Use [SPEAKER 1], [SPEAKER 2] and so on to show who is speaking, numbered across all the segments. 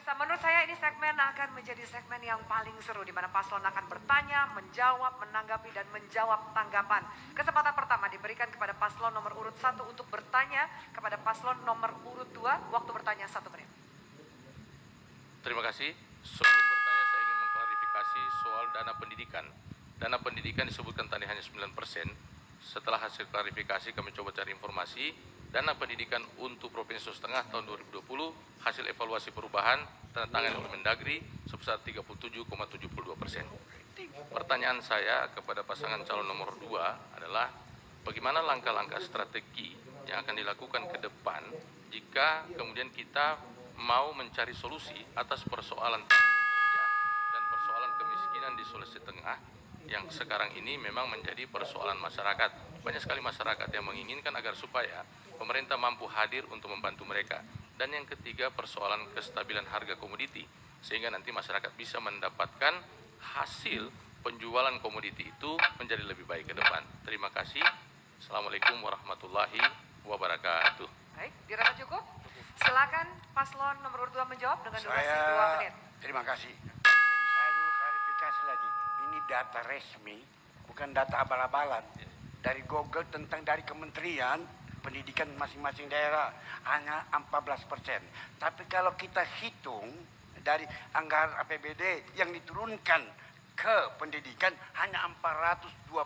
[SPEAKER 1] pemirsa, menurut saya ini segmen akan menjadi segmen yang paling seru di mana paslon akan bertanya, menjawab, menanggapi dan menjawab tanggapan. Kesempatan pertama diberikan kepada paslon nomor urut 1 untuk bertanya kepada paslon nomor urut 2. Waktu bertanya 1 menit.
[SPEAKER 2] Terima kasih. Sebelum bertanya saya ingin mengklarifikasi soal dana pendidikan. Dana pendidikan disebutkan tadi hanya 9%. Setelah hasil klarifikasi kami coba cari informasi. Dana pendidikan untuk Provinsi Sulawesi Tengah tahun 2020 hasil evaluasi perubahan tanda tangan oleh Mendagri sebesar 37,72%. Pertanyaan saya kepada pasangan calon nomor 2 adalah bagaimana langkah-langkah strategi yang akan dilakukan ke depan jika kemudian kita mau mencari solusi atas persoalan tenaga kerja dan persoalan kemiskinan di Sulawesi Tengah yang sekarang ini memang menjadi persoalan masyarakat. Banyak sekali masyarakat yang menginginkan agar supaya pemerintah mampu hadir untuk membantu mereka. Dan yang ketiga, persoalan kestabilan harga komoditi, sehingga nanti masyarakat bisa mendapatkan hasil penjualan komoditi itu menjadi lebih baik ke depan. Terima kasih. Assalamualaikum warahmatullahi wabarakatuh.
[SPEAKER 1] Baik, dirasa cukup? Silakan paslon nomor 2 menjawab dengan durasi 2 menit.
[SPEAKER 3] Terima kasih. Jadi saya dulu klarifikasi lagi. Ini data resmi, bukan data abal-abalan. Dari Google tentang dari Kementerian Pendidikan masing-masing daerah hanya 14%. Tapi kalau kita hitung dari anggaran APBD yang diturunkan ke pendidikan hanya 429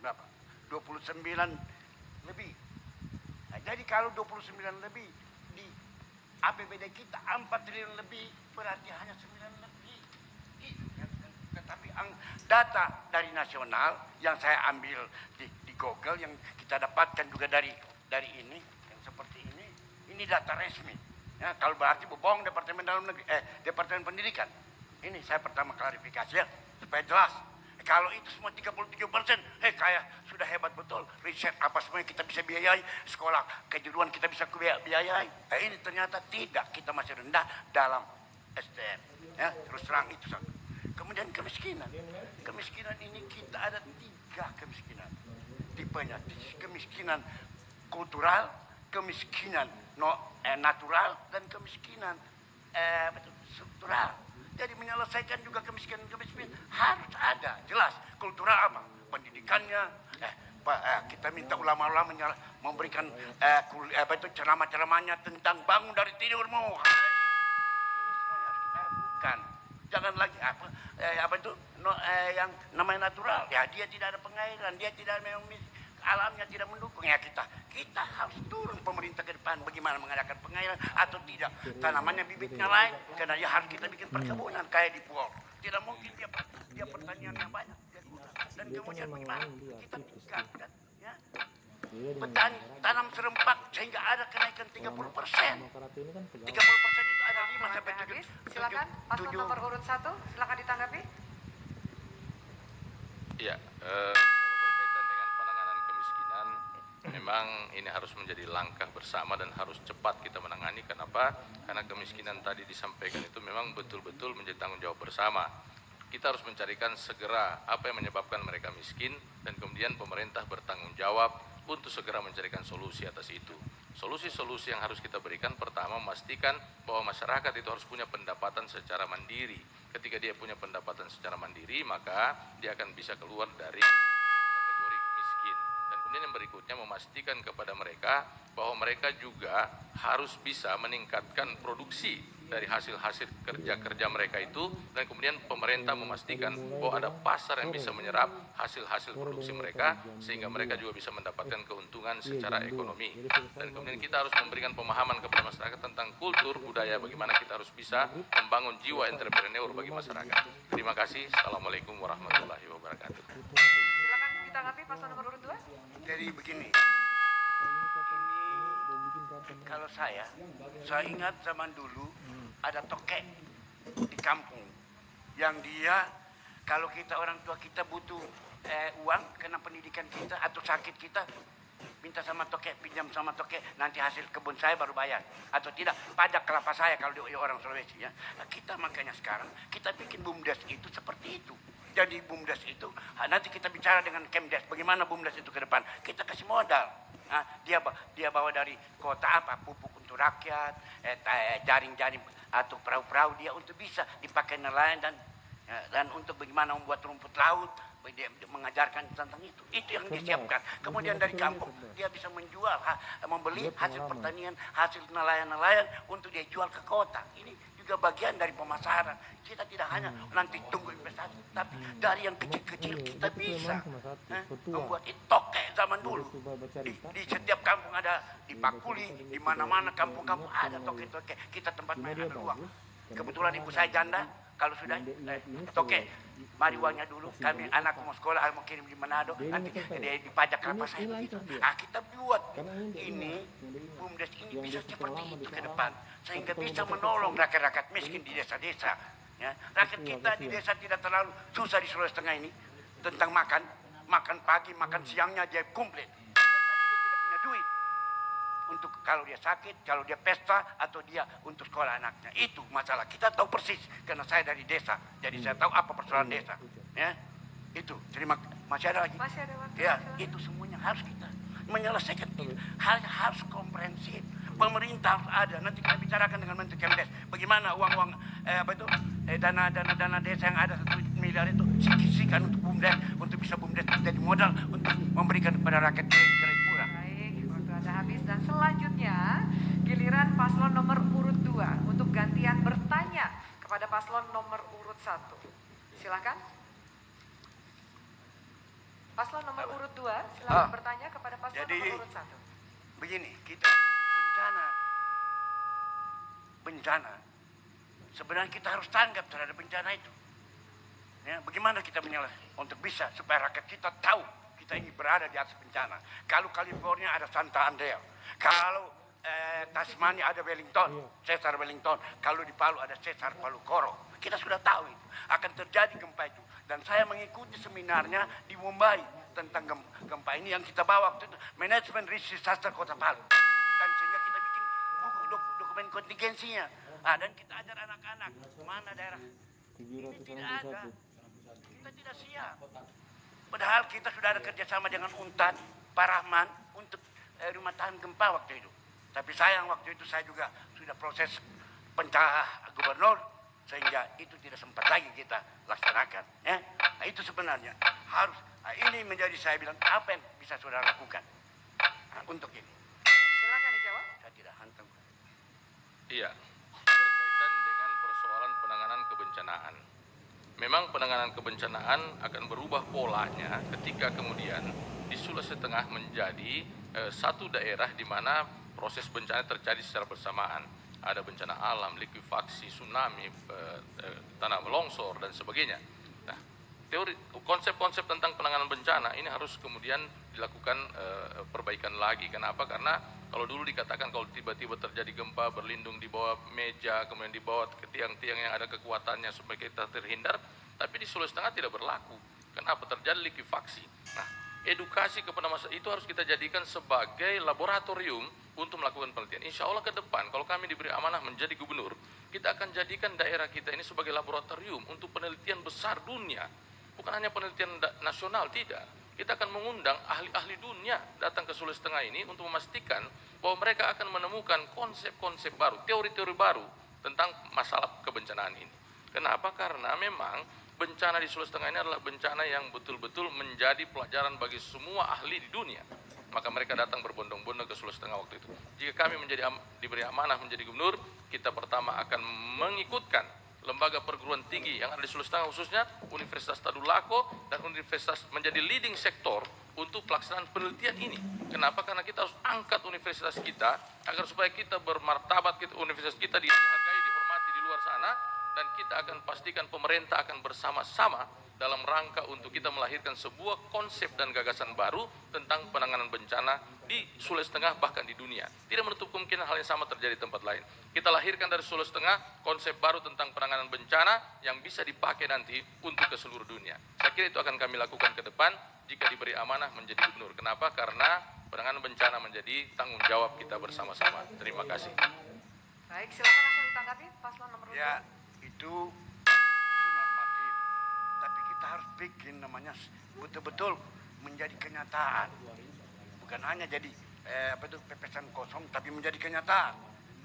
[SPEAKER 3] berapa? 29 lebih. Nah, jadi kalau 29 lebih di APBD kita 4 triliun lebih berarti hanya 9 lebih. Tetapi data dari nasional yang saya ambil di Google yang kita dapatkan juga dari ini yang seperti ini data resmi. Ya, kalau berarti bohong Departemen Dalam Negeri, Departemen Pendidikan. Ini saya pertama klarifikasi ya supaya jelas. Kalau itu semua 33%, kayak sudah hebat betul. Riset apa semuanya kita bisa biayai, sekolah kejuruan kita bisa biayai. Ini ternyata tidak, kita masih rendah dalam SDM. Ya, terus terang itu satu. Kemudian kemiskinan. Kemiskinan ini kita ada 3 kemiskinan. Tipenya, kemiskinan kultural, kemiskinan natural, dan kemiskinan struktural. Jadi menyelesaikan juga kemiskinan harus ada, jelas. Kultural apa? Pendidikannya, kita minta ulama-ulama memberikan ceramah-ceramahnya tentang bangun dari tidurmu. Ini semuanya harus kita lakukan. Jangan lagi yang namanya natural. Ya dia tidak ada pengairan, dia tidak memang alamnya tidak mendukung ya kita harus turun pemerintah ke depan bagaimana mengadakan pengairan atau tidak tanamannya bibitnya lain karena ya harus kita bikin perkebunan kayak di Pulau tidak mungkin dia pertanian yang banyak dan kemudian bagaimana kita tingkatkan ya petani tanam serempak sehingga ada kenaikan 30%. 30% itu ada 5 sampai 7.
[SPEAKER 1] Silakan paslon nomor urut 1 silakan ditanggapi.
[SPEAKER 2] Ya, kalau berkaitan dengan penanganan kemiskinan, memang ini harus menjadi langkah bersama dan harus cepat kita menangani. Kenapa? Karena kemiskinan tadi disampaikan itu memang betul-betul menjadi tanggung jawab bersama. Kita harus mencarikan segera apa yang menyebabkan mereka miskin dan kemudian pemerintah bertanggung jawab untuk segera mencarikan solusi atas itu. Solusi-solusi yang harus kita berikan pertama memastikan bahwa masyarakat itu harus punya pendapatan secara mandiri. Ketika dia punya pendapatan secara mandiri, maka dia akan bisa keluar dari kategori miskin. Dan kemudian yang berikutnya memastikan kepada mereka bahwa mereka juga harus bisa meningkatkan produksi dari hasil-hasil kerja-kerja mereka itu, dan kemudian pemerintah memastikan bahwa ada pasar yang bisa menyerap hasil-hasil produksi mereka sehingga mereka juga bisa mendapatkan keuntungan secara ekonomi. Dan kemudian kita harus memberikan pemahaman kepada masyarakat tentang kultur budaya, bagaimana kita harus bisa membangun jiwa entrepreneur bagi masyarakat. Terima kasih. Assalamualaikum warahmatullahi wabarakatuh.
[SPEAKER 1] Silakan ditanggapi paslon nomor urut 2.
[SPEAKER 3] Jadi begini, ini kalau saya ingat zaman dulu ada tokek di kampung yang dia kalau kita orang tua kita butuh uang karena pendidikan kita atau sakit kita minta sama toke, pinjam sama toke, nanti hasil kebun saya baru bayar. Atau tidak, pajak kelapa saya kalau dia orang Sulawesi ya. Nah, kita makanya sekarang, kita bikin BUMDes itu seperti itu. Jadi BUMDes itu, nanti kita bicara dengan Kemdes, bagaimana BUMDes itu ke depan. Kita kasih modal. Nah, dia bawa dari kota apa, pupuk untuk rakyat, jaring-jaring atau perahu-perahu dia untuk bisa dipakai nelayan dan untuk bagaimana membuat rumput laut. Dia mengajarkan tentang itu yang disiapkan. Kemudian dari kampung dia bisa menjual, membeli hasil pertanian, hasil nelayan-nelayan untuk dia jual ke kota. Ini juga bagian dari pemasaran. Kita tidak hanya nanti tunggu investasi, tapi dari yang kecil-kecil kita bisa membuat itu toke zaman dulu. Di setiap kampung ada, di Pakuli, di mana-mana kampung-kampung ada toke-toke. Kita tempat main ada ruang. Kebetulan ibu saya janda, kalau sudah toke, mari uangnya dulu, kami anak mau sekolah, mau kirim di Manado, nanti dia dipajak kelapa saya begitu. Nah, kita buat ini, BUMDes ini bisa seperti itu ke depan, sehingga bisa menolong rakyat-rakyat miskin di desa-desa. Ya, rakyat kita di desa tidak terlalu susah di Sulawesi Tengah ini tentang makan pagi, makan siangnya dia komplit. Tapi dia tidak punya duit untuk kalau dia sakit, kalau dia pesta, atau dia untuk sekolah anaknya. Itu masalah. Kita tahu persis, karena saya dari desa. Jadi saya tahu apa persoalan desa. Ya, itu. Masih ada lagi?
[SPEAKER 1] Masih ada waktu.
[SPEAKER 3] Ya, itu semuanya harus kita menyelesaikan. Harus komprehensif. Pemerintah harus ada. Nanti kita bicarakan dengan Menteri Kemdes. Bagaimana uang-uang dana desa yang ada 1 miliar itu sisihkan untuk BUMDes, untuk bisa BUMDes jadi modal untuk memberikan kepada rakyat kira-kira.
[SPEAKER 1] Baik, waktu Anda habis. Dan selanjutnya, giliran paslon nomor urut 2 untuk gantian bertanya kepada paslon nomor urut 1. Silakan. Paslon nomor urut 2, silakan bertanya kepada paslon nomor urut 1.
[SPEAKER 3] Begini, kita bencana. Sebenarnya kita harus tanggap terhadap bencana itu. Ya, bagaimana kita menyelesaikan untuk bisa supaya rakyat kita tahu kita ini berada di atas bencana. Kalau California ada Santa Andrea, kalau Tasmania ada Wellington, Cesar Wellington, kalau di Palu ada Cesar Palu Koro. Kita sudah tahu itu akan terjadi gempa itu. Dan saya mengikuti seminarnya di Mumbai tentang gempa ini yang kita bawa waktu itu, manajemen risk disaster Kota Palu. Dan sehingga kita bikin buku dokumen kontingensinya. Nah, dan kita ajar anak-anak mana daerah ini tidak ada. Kita tidak siap. Padahal kita sudah ada kerjasama dengan UNTAD, Pak Rahman untuk rumah tahan gempa waktu itu. Tapi sayang waktu itu saya juga sudah proses pencah gubernur, sehingga itu tidak sempat lagi kita laksanakan. Ya, nah, itu sebenarnya harus. Nah, ini menjadi saya bilang apa yang bisa saudara lakukan untuk ini.
[SPEAKER 1] Silakan dijawab.
[SPEAKER 3] Saya tidak hantam.
[SPEAKER 2] Iya, berkaitan dengan persoalan penanganan kebencanaan. Memang penanganan kebencanaan akan berubah polanya ketika kemudian di Sulawesi Tengah menjadi satu daerah di mana proses bencana terjadi secara bersamaan. Ada bencana alam, likuifaksi, tsunami, tanah longsor, dan sebagainya. Nah, konsep-konsep tentang penanganan bencana ini harus kemudian dilakukan perbaikan lagi. Kenapa? Karena kalau dulu dikatakan kalau tiba-tiba terjadi gempa berlindung di bawah meja, kemudian dibawa ke tiang-tiang yang ada kekuatannya supaya kita terhindar, tapi di Sulawesi Tengah tidak berlaku. Kenapa? Terjadi likuifaksi. Nah, edukasi kepada masyarakat itu harus kita jadikan sebagai laboratorium untuk melakukan penelitian. Insya Allah ke depan kalau kami diberi amanah menjadi gubernur, kita akan jadikan daerah kita ini sebagai laboratorium untuk penelitian besar dunia. Bukan hanya penelitian nasional, tidak. Kita akan mengundang ahli-ahli dunia datang ke Sulawesi Tengah ini untuk memastikan bahwa mereka akan menemukan konsep-konsep baru, teori-teori baru tentang masalah kebencanaan ini. Kenapa? Karena memang bencana di Sulawesi Tengah ini adalah bencana yang betul-betul menjadi pelajaran bagi semua ahli di dunia. Maka mereka datang berbondong-bondong ke Sulawesi Tengah waktu itu. Jika kami diberi amanah menjadi gubernur, kita pertama akan mengikutkan lembaga perguruan tinggi yang ada di Sulawesi Tengah, khususnya Universitas Tadulako dan Universitas menjadi leading sektor untuk pelaksanaan penelitian ini. Kenapa? Karena kita harus angkat universitas kita agar supaya kita bermartabat, universitas kita dihargai, dihormati di luar sana, dan kita akan pastikan pemerintah akan bersama-sama dalam rangka untuk kita melahirkan sebuah konsep dan gagasan baru tentang penanganan bencana di Sulawesi Tengah, bahkan di dunia. Tidak menutup kemungkinan hal yang sama terjadi di tempat lain. Kita lahirkan dari Sulawesi Tengah konsep baru tentang penanganan bencana yang bisa dipakai nanti untuk ke seluruh dunia. Saya kira itu akan kami lakukan ke depan jika diberi amanah menjadi gubernur. Kenapa? Karena penanganan bencana menjadi tanggung jawab kita bersama-sama. Terima kasih.
[SPEAKER 1] Baik, silakan langsung ditanggapi paslon nomor urut
[SPEAKER 3] Ya,
[SPEAKER 1] 2.
[SPEAKER 3] itu normatif. Tapi kita harus bikin namanya betul-betul menjadi kenyataan. Bukan hanya jadi pepesan kosong, tapi menjadi kenyataan.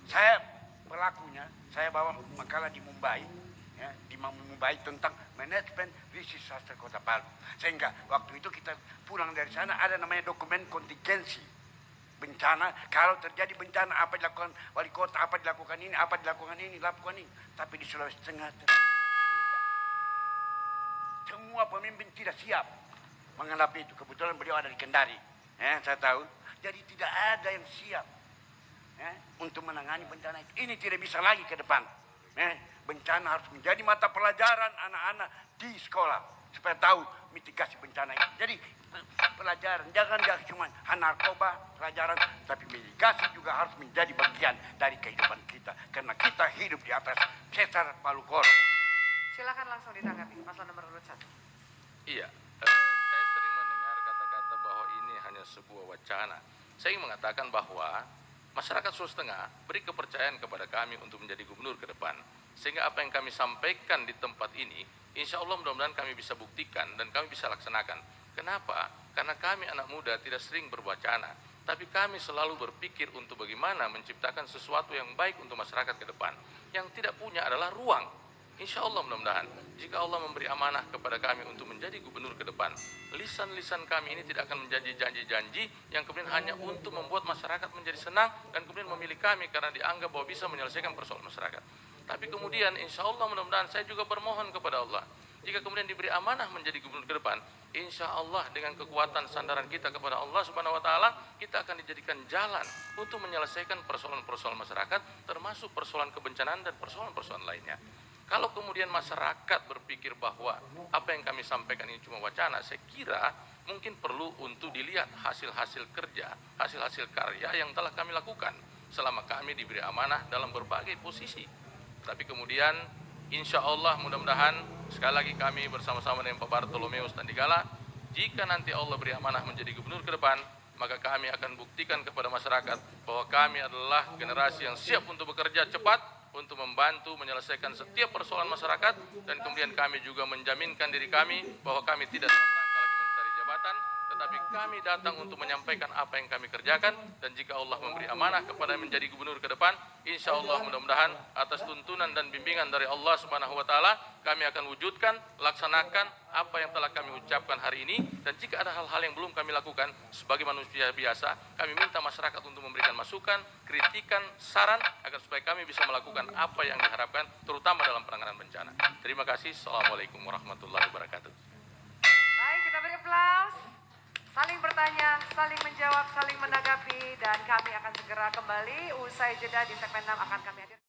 [SPEAKER 3] Saya pelakunya, saya bawa makalah di Mumbai, ya, di Mumbai tentang manajemen disaster Kota Palu. Sehingga waktu itu kita pulang dari sana ada namanya dokumen kontingensi bencana. Kalau terjadi bencana apa dilakukan wali kota, apa dilakukan ini, lakukan ini. Tapi di Sulawesi Tengah semua pemimpin tidak siap menghadapi itu. Kebetulan beliau ada di Kendari, saya tahu. Jadi tidak ada yang siap untuk menangani bencana itu. Ini tidak bisa lagi ke depan. Bencana harus menjadi mata pelajaran anak-anak di sekolah supaya tahu mitigasi bencana ini. Jadi pelajaran jangan cuma narkoba pelajaran, tapi mitigasi juga harus menjadi bagian dari kehidupan kita karena kita hidup di atas sesar Palu Koro.
[SPEAKER 1] Silakan langsung ditanggapi paslon nomor urut 1.
[SPEAKER 2] Iya, saya sering mendengar kata-kata bahwa ini hanya sebuah wacana. Saya ingin mengatakan bahwa masyarakat Sulawesi Tengah beri kepercayaan kepada kami untuk menjadi gubernur ke depan. Sehingga apa yang kami sampaikan di tempat ini, insya Allah mudah-mudahan kami bisa buktikan dan kami bisa laksanakan. Kenapa? Karena kami anak muda tidak sering berwacana, tapi kami selalu berpikir untuk bagaimana menciptakan sesuatu yang baik untuk masyarakat ke depan. Yang tidak punya adalah ruang. Insya Allah mudah-mudahan jika Allah memberi amanah kepada kami untuk menjadi gubernur ke depan, lisan-lisan kami ini tidak akan menjadi janji-janji yang kemudian hanya untuk membuat masyarakat menjadi senang dan kemudian memilih kami karena dianggap bahwa bisa menyelesaikan persoalan masyarakat. Tapi kemudian insya Allah mudah-mudahan saya juga bermohon kepada Allah, jika kemudian diberi amanah menjadi gubernur ke depan, insya Allah dengan kekuatan sandaran kita kepada Allah Subhanahu Wa Taala, kita akan dijadikan jalan untuk menyelesaikan persoalan-persoalan masyarakat, termasuk persoalan kebencanaan dan persoalan-persoalan lainnya. Kalau kemudian masyarakat berpikir bahwa apa yang kami sampaikan ini cuma wacana, saya kira mungkin perlu untuk dilihat hasil-hasil kerja, hasil-hasil karya yang telah kami lakukan selama kami diberi amanah dalam berbagai posisi. Tapi kemudian insya Allah mudah-mudahan sekali lagi kami bersama-sama dengan Pak Bartolomeus Tandigala, jika nanti Allah beri amanah menjadi gubernur ke depan, maka kami akan buktikan kepada masyarakat bahwa kami adalah generasi yang siap untuk bekerja cepat, untuk membantu menyelesaikan setiap persoalan masyarakat, dan kemudian kami juga menjaminkan diri kami bahwa kami tidak dalam rangka lagi mencari jabatan, tetapi kami datang untuk menyampaikan apa yang kami kerjakan. Dan jika Allah memberi amanah kepada menjadi gubernur ke depan, insya Allah mudah-mudahan atas tuntunan dan bimbingan dari Allah Subhanahu Wa Taala, kami akan wujudkan, laksanakan apa yang telah kami ucapkan hari ini. Dan jika ada hal-hal yang belum kami lakukan sebagai manusia biasa, kami minta masyarakat untuk memberikan masukan, kritikan, saran agar supaya kami bisa melakukan apa yang diharapkan, terutama dalam penanganan bencana. Terima kasih. Assalamualaikum warahmatullahi wabarakatuh.
[SPEAKER 1] Baik, kita beri aplaus. Saling bertanya, saling menjawab, saling menanggapi, dan kami akan segera kembali usai jeda di segmen 6 akan kami hadirkan.